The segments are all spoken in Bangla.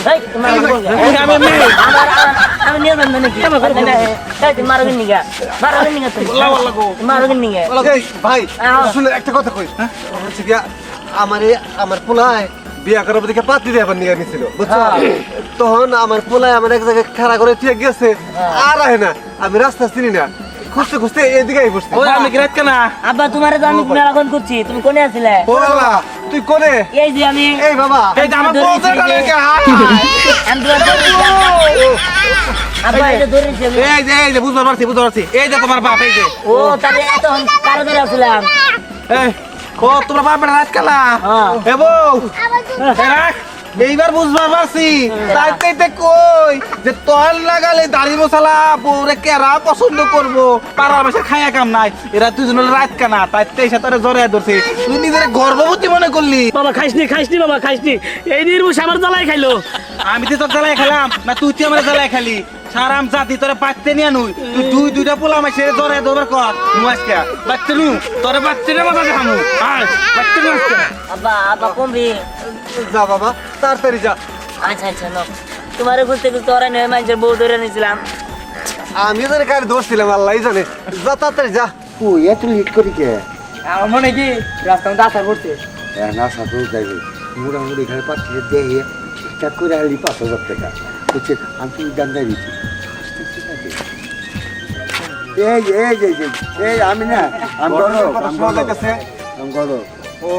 ভাই তোমার আমি নিয়ে যান নাকি তুমি মারোগেন নিগা তুমি মারোগেন নিগা এই ভাই শুনে একটা কথা কই হচ্ছে কি আমার পোলায় বিয়া করার দিকে পাত্রী দেবার নিয়ে নিছিল বুঝছো তখন আমার পোলায় আমার এক জায়গায় খাড়া করে ঠিক গেছে আর আহে না আমি রাস্তা চিনি না খুঁজতে খুঁজতে এদিকে বসছি আমি গ্রাত কেনা আব্বা তোমারে তো আমি মেলাখন করছি তুমি কোনে আছিলে ও বাবা তুই কোনে এই যে আমি এই বাবা এই যে আমার বউ ধরে লেগে আমি আব্বা এটা ধরেছি আমি এই যে বুঝতে পারছি এই যে তোমার বাপ এই যে ও তাহলে এত কারো ধরে আসলাম এই ও তোমার বাপের রাত কেনা এ বউ রাখ এইবার বুঝবার পারছি তাইতে কই যে তল লাগালে দাড়ি মশলা বউরে কেরা পছন্দ করবো পাড়া বেশি খাইয়া কাম নাই এরা দুজন রাত কানা তাইতে সাথে জড়াই ধরছে তুই নিজের গর্ভবতী মনে করলি বাবা খাইসনি বাবা খাইসনি এই নির্মুষ আমার জ্বালাই খাইলো আমি তো তোর জ্বালাই খেলাম না তুই তুই আমার জ্বালাই খালি সারাম জাতি তোরা পাইতে নিয়ে নুই তুই দুইটা পোলা মাসে জড়াই ধরবার কর নু আজকে বাচ্চা নু তোরা বাচ্চাটা মাথা দেখামু আর বাচ্চা নু আজকে আব্বা কমবি যা বাবা তাড়াতাড়ি যা আচ্ছা নো তোমারে খুঁজতে খুঁজতে ওরা নয় মানুষের বউ ধরে নিয়েছিলাম আমি ওদের কারে দোষ ছিলাম আল্লাহ জানে যা তাড়াতাড়ি যা ওই এত লিট করি কে আমার মনে কি রাস্তা মধ্যে আসার করছে না সাথে যাইবে মোটামুটি এখানে পাচ্ছি দেখে ঠিকঠাক করে হালি 5,000 টাকা বুঝছে আমি তুমি দাম দেয় দিচ্ছি এই আমি না আমি শোনা যাইতেছে গরো ও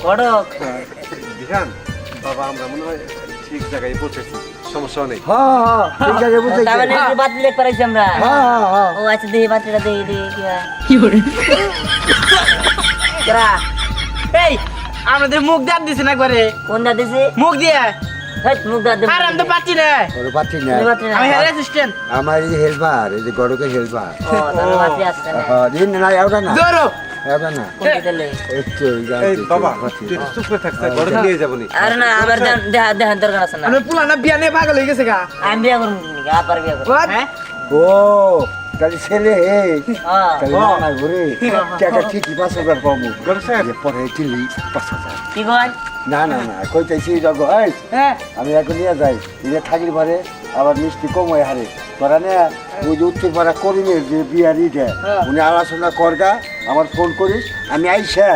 গড়ক দিহান বাবা আমরা মনে হয় ঠিক জায়গায় পৌঁছেছি সমস্যা নেই হ্যাঁ ঠিক আছে বুঝছি তার মানে একটু বাতিল দেখতে পারাইছি আমরা হ্যাঁ ও আচ্ছা দেখি বাতিলটা দেখি কি হয় কেরা এই আমাদের মুখ দাঁত দিছে না একবারে কোন দা দিছি মুখ দিয়ে হেট মুখ দা দে আর আমি তো পাচ্ছি না ওরে পাচ্ছি না আমি হেড অ্যাসিস্ট্যান্ট আমার এই যে হেল্পার এই যে গরুকে হেল্পার ও তাহলে বাতি আসছে না হ্যাঁ দিন না এটা না ধরো এটা না কোন দিলে একটু এই বাবা তুই একটু চুপ করে থাকতে ঘরে নিয়ে যাবো নি আর না আমার দেহান দরকার আছে না আমি পুলানা বিয়া নিয়ে পাগল হয়ে গেছে গা আমি বিয়া করব নাকি আবার বিয়া করব হ্যাঁ ও তাহলে ছেলে এই হ্যাঁ তাহলে না ঘুরে টাকা ঠিকই 5,000 পাবো গরু সাহেব পরে চিলি 5,000 কি কয় না কইতেছি জগ এই হ্যাঁ আমি এখন নিয়ে যাই নিয়ে থাকির পরে আবার মিষ্টি কম হয় হারে তোরা না ওই যে উত্তর পাড়া করিমের যে বিয়ারি দেয় উনি আলোচনা করগা আমার ফোন করিস আমি আইসা